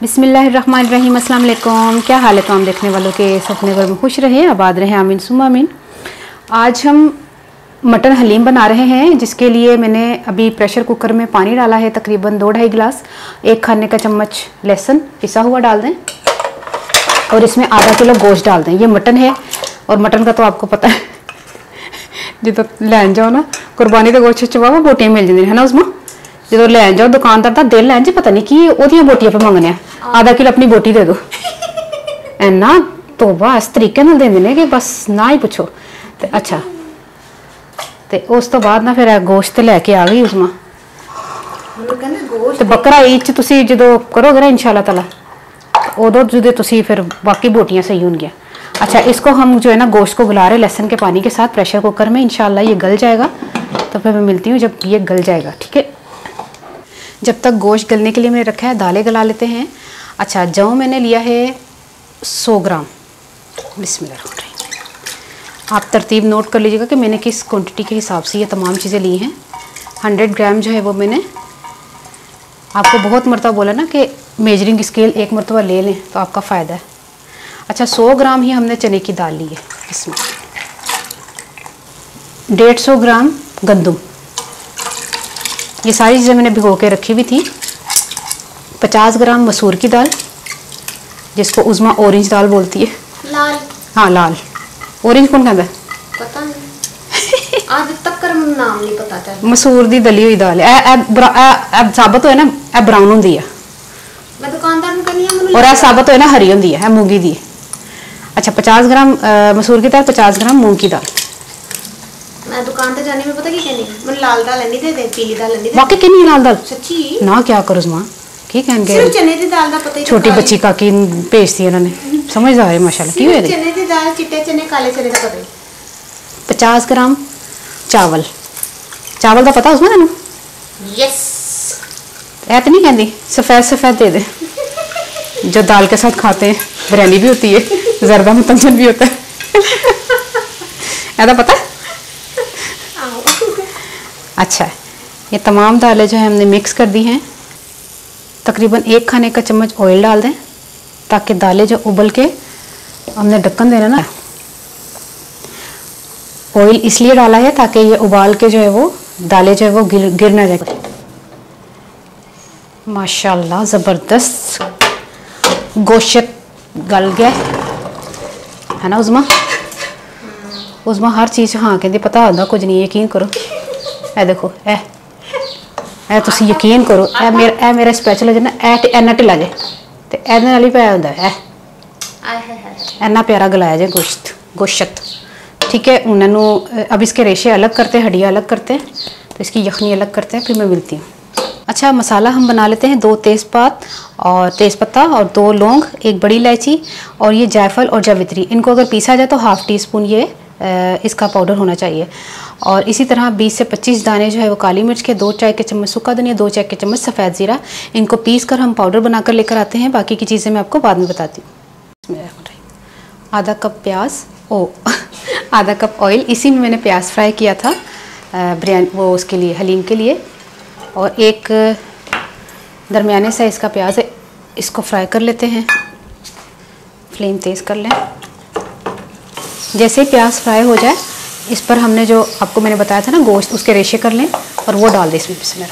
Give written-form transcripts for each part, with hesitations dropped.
बिस्मिल्लाहिर्रहमानिर्रहीम, अस्सलाम वालेकुम। क्या हाल है तमाम देखने वालों के? सपने घर में खुश रहे, आबाद रहे, आमीन सुम्मा आमीन। आज हम मटन हलीम बना रहे हैं, जिसके लिए मैंने अभी प्रेशर कुकर में पानी डाला है, तकरीबन 2-2.5 गिलास। 1 खाने का चम्मच लहसुन पिसा हुआ डाल दें और इसमें आधा किलो गोश्त डाल दें। ये मटन है और मटन का तो आपको पता है जो लैन जाओ ना कुर्बानी का गोश्त चबावा बोटियां मिल जाती है ना। उसमें जो लैन जाओ दुकानदार का दिल लैन जी पता नहीं कि ओदियां बोटियां पे मंगने आधा किलो अपनी बोटी दे दो इन्ना तो बस तरीके नाल देंदे ने कि बस ना ही पूछो। ते अच्छा ते उस तो बाद ना फिर गोश्त लैके आ गई उसमें ते बकरा ईद तुसी जो करोगे ना इंशाल्लाह ताला उदों जो तुसी फिर बाकी बोटियां सही होंगी। अच्छा, इसको हम जो है ना गोश्त को गला रहे लहसुन के पानी के साथ प्रेशर कुकर में। इंशाल्लाह ये गल जाएगा तो फिर मैं मिलती हूँ जब ये गल जाएगा, ठीक है। जब तक गोश्त गलने के लिए मैंने रखा है दालें गला लेते हैं। अच्छा, जौ मैंने लिया है 100 ग्राम। बिस्मिल्लाह। आप तरतीब नोट कर लीजिएगा कि मैंने किस क्वांटिटी के हिसाब से ये तमाम चीज़ें ली हैं। 100 ग्राम जो है वो मैंने आपको बहुत मरतबा बोला ना कि मेजरिंग स्केल एक मरतबा ले लें तो आपका फ़ायदा है। अच्छा, 100 ग्राम ही हमने चने की दाल ली है। इसमें 150 ग्राम गंदम, ये सारी चीज़ें मैंने भिगो के रखी हुई थी। 50 ग्राम मसूर की दाल, जिसको उज़मा ऑरेंज दाल बोलती है। लाल? हाँ लाल। ऑरेंज कौन कहता है? पता नहीं आज तक कर नाम नहीं पता था। मसूर दी दली हुई दाल है। साबत होए ना ए ब्राउन होंदी है, मैं दुकानदार ਨੂੰ कहनी है और ए साबत होए ना हरी होंदी है, मूंगी दी। अच्छा, 50 ग्राम मसूर की दाल, 50 ग्राम मूंग की दाल। मैं दुकान पे जाने में पता की कहनी मैं लाल दाल नहीं दे दे, पीली दाल नहीं दे। वाकई कहनी है लाल दाल? सच्ची ना क्या करो मां की कहन गए सिर्फ चने दी दाल दा पता ही। छोटी बच्ची का की भेजती है इन्होंने, समझदार है माशाल्लाह। की होए चने दी दाल, चिट्टे चने, काले चने का पता ही। 50 ग्राम चावल, चावल का पता उसमें तेन? यस। ऐ तो नहीं कहती सफ़ेद सफ़ेद दे दे जो दाल के साथ खाते हैं, बिरयानी भी होती है, जरदा मुतंजन भी होता है ऐसा पता है? अच्छा, ये तमाम दालें जो है हमने मिक्स कर दी हैं। तकरीबन 1 खाने का चम्मच ऑयल डाल दें ताकि दालें जो उबल के, हमने ढक्कन देना ना। ऑयल इसलिए डाला है ताकि ये उबाल के जो है वो दालें जो है वो गिर ना जाए। माशाल्लाह ज़बरदस्त गोश्त गल गया है ना। उज़मा हर चीज़ हाँ कहती पता होता कुछ नहीं, यकीन करो। ए देखो ए तुसी यकीन करो, ए मेरा स्पैचुला जो ना इन्ना ढिला जे ते एदे नाल ही पाया होंदा है। इन्ना प्यारा गलाया जे गोश्त, ठीक है। उन्होंने अब इसके रेशे अलग करते हैं, हड्डियाँ अलग करते हैं, तो इसकी यखनी अलग करते हैं, फिर मैं मिलती हूँ। अच्छा, मसाला हम बना लेते हैं। 2 तेज़पात और तेज़पत्ता और 2 लौंग, 1 बड़ी इलायची और ये जायफल और जावित्री। इनको अगर पीसा जाए तो ½ टीस्पून ये इसका पाउडर होना चाहिए। और इसी तरह 20 से 25 दाने जो है वो काली मिर्च के, 2 चाय के चम्मच सूखा धनिया, 2 चाय के चम्मच सफ़ेद ज़ीरा। इनको पीस कर हम पाउडर बनाकर लेकर आते हैं। बाकी की चीज़ें मैं आपको बाद में बताती हूँ। आधा कप प्याज आधा कप ऑयल, इसी में मैंने प्याज फ्राई किया था बिरयानी वो उसके लिए, हलीम के लिए। और 1 दरमियाने साइज़ का प्याज है, इसको फ्राई कर लेते हैं। फ्लेम तेज़ कर लें। जैसे ही प्याज फ्राई हो जाए, इस पर हमने जो आपको मैंने बताया था ना गोश्त, उसके रेशे कर लें और वो डाल दें इसमें। बिस्मिल्लाह।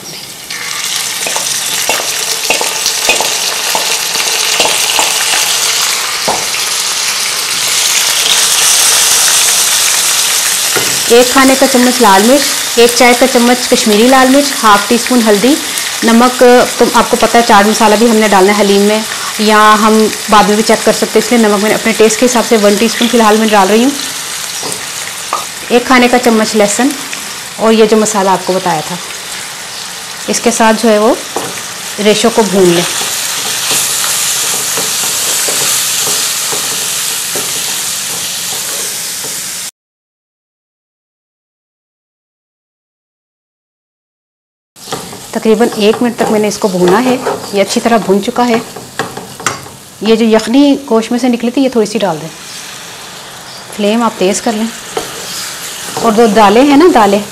एक खाने का चम्मच लाल मिर्च, 1 चाय का चम्मच कश्मीरी लाल मिर्च, ½ टीस्पून हल्दी, नमक तो आपको पता है चाट मसाला भी हमने डालना है हलीम में, या हम बाद में भी चेक कर सकते हैं, इसलिए नमक मैंने अपने टेस्ट के हिसाब से 1 टीस्पून फ़िलहाल मैं डाल रही हूँ। 1 खाने का चम्मच लहसुन और ये जो मसाला आपको बताया था, इसके साथ जो है वो रेशों को भून लें। तकरीबन 1 मिनट तक मैंने इसको भूना है। ये अच्छी तरह भून चुका है। ये जो यखनी गोश्त में से निकली थी ये थोड़ी सी डाल दें। फ्लेम आप तेज़ कर लें। और जो दालें हैं ना, दालें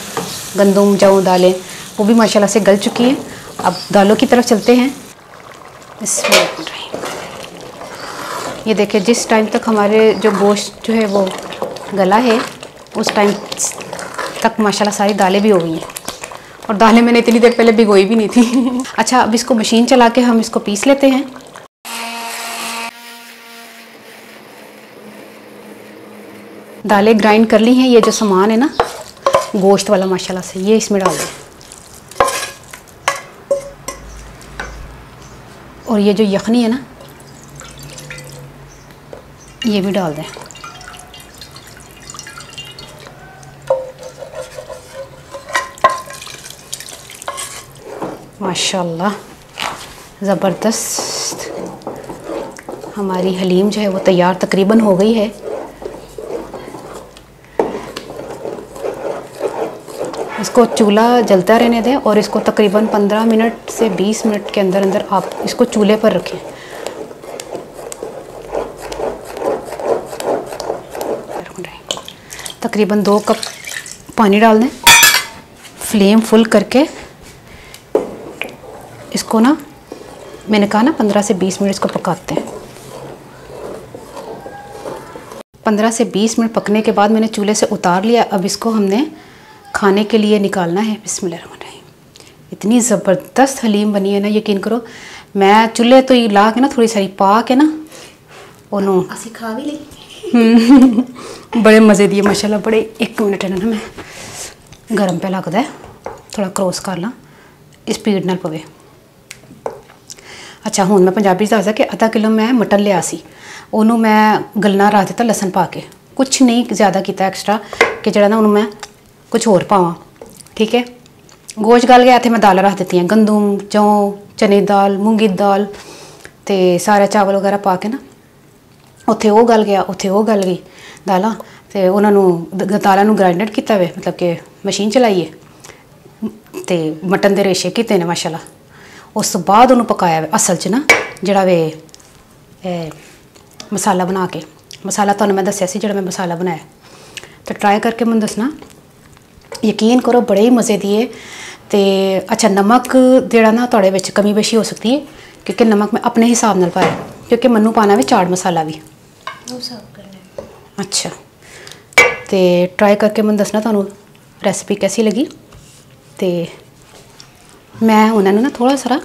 गंदम जौ दालें, वो भी माशाल्लाह से गल चुकी हैं। अब दालों की तरफ चलते हैं। इसमें ये देखिए जिस टाइम तक हमारे जो गोश्त जो है वो गला है उस टाइम तक माशाल्लाह सारी दालें भी हो गई हैं। और दालें मैंने इतनी देर पहले भिगोई भी नहीं थी। अच्छा, अब इसको मशीन चला के हम इसको पीस लेते हैं। दालें ग्राइंड कर ली हैं। ये जो सामान है ना गोश्त वाला माशाल्लाह से, ये इसमें डाल दें। और ये जो यखनी है ना ये भी डाल दें। माशाल्लाह ज़बरदस्त हमारी हलीम जो है वो तैयार तकरीबन हो गई है। इसको चूल्हा जलता रहने दें और इसको तकरीबन 15 मिनट से 20 मिनट के अंदर अंदर आप इसको चूल्हे पर रखें। तकरीबन 2 कप पानी डाल दें। फ्लेम फुल करके इसको ना, मैंने कहा ना 15 से 20 मिनट इसको पकाते हैं। 15 से 20 मिनट पकने के बाद मैंने चूल्हे से उतार लिया। अब इसको हमने खाने के लिए निकालना है। बिस्मिल्लाहिर्रहमानिर्रहीम। इतनी ज़बरदस्त हलीम बनी है ना, यकीन करो। मैं चूल्हे तो ही ला के ना थोड़ी सारी पा के ना ओनू ਅਸੀਂ ਖਾ ਵੀ ਲਈ। बड़े मज़े दिए माशाल्लाह। बड़े 1 मिनट है ना, मैं गर्म पे लगता है, थोड़ा क्रॉस कर ला, स्पीड नाल पवे। अच्छा, हुण मैं पंजाबी च दसदा कि आधा किलो मैं मटन लिया सी, ओनू मैं गलना रख दिता लसन पा के। कुछ नहीं ज़्यादा किया एक्स्ट्रा कि जरा ना उन्होंने मैं कुछ होर पावां। ठीक है, गोश्त गल गया। इत्थे मैं दाल रख दी, गंदम, जौ, चने दाल, मूंगी दाल ते सारे चावल वगैरह पा के ना, उत्थे वो गल गया, उत्थे वो गल गई दालां। ते उन्होंने दालां नूं ग्राइंड किया वे, मतलब कि मशीन चलाइए ते मटन दे रेशे कीते ने माशाल्लाह। उस बाद उन्होंने पकाया असल च ना जड़ा वे मसाला बना के। मसाला तुहानूं मैं दस्सिया सी जड़ा मैं मसाला बनाया, तो ट्राई करके मैं दसना, यकीन करो बड़े ही मज़े दिए। ते अच्छा, नमक जेड़ा ना तुहाडे विच कमी बेशी हो सकती है, क्योंकि नमक मैं अपने हिसाब नाल पाया, क्योंकि मैनू पाना भी चाट मसाला भी। अच्छा, तो ट्राई करके मैं दसना तुहानूं रेसिपी कैसी लगी। तो मैं उन्होंने ना थोड़ा सारा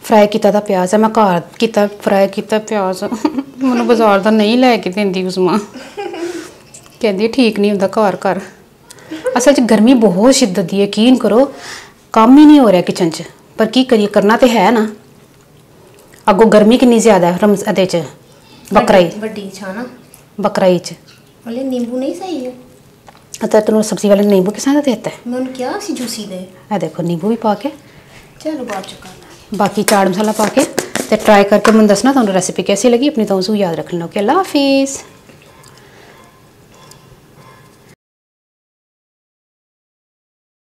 फ्राई किया था प्याज है, मैं घर किया फ्राई किया प्याज। मैनू बाजार का नहीं लैके देंदी उस मां, कहती ठीक नहीं होंदा घर घर। असल च गर्मी बहुत शिद्दत दी, यकीन करो काम ही नहीं हो रहा किचन च, पर की करिए, करना तो है ना। अगों गर्मी कितनी ज़्यादा है रमज़ान च, बकराई च नींबू नहीं सही है। अच्छा, तेन सब्जी वाले नींबू किस तरह देता है? मैं क्या सी जूसी दे, देखो नींबू भी पा के, चलो बाद चुका बाकी चाट मसाला पा के। तो ट्राई करके मैं दसना तुहानूं रेसिपी कैसी लगी। अपनी तो याद रख लेना। ओके, अल्लाह हाफिज़।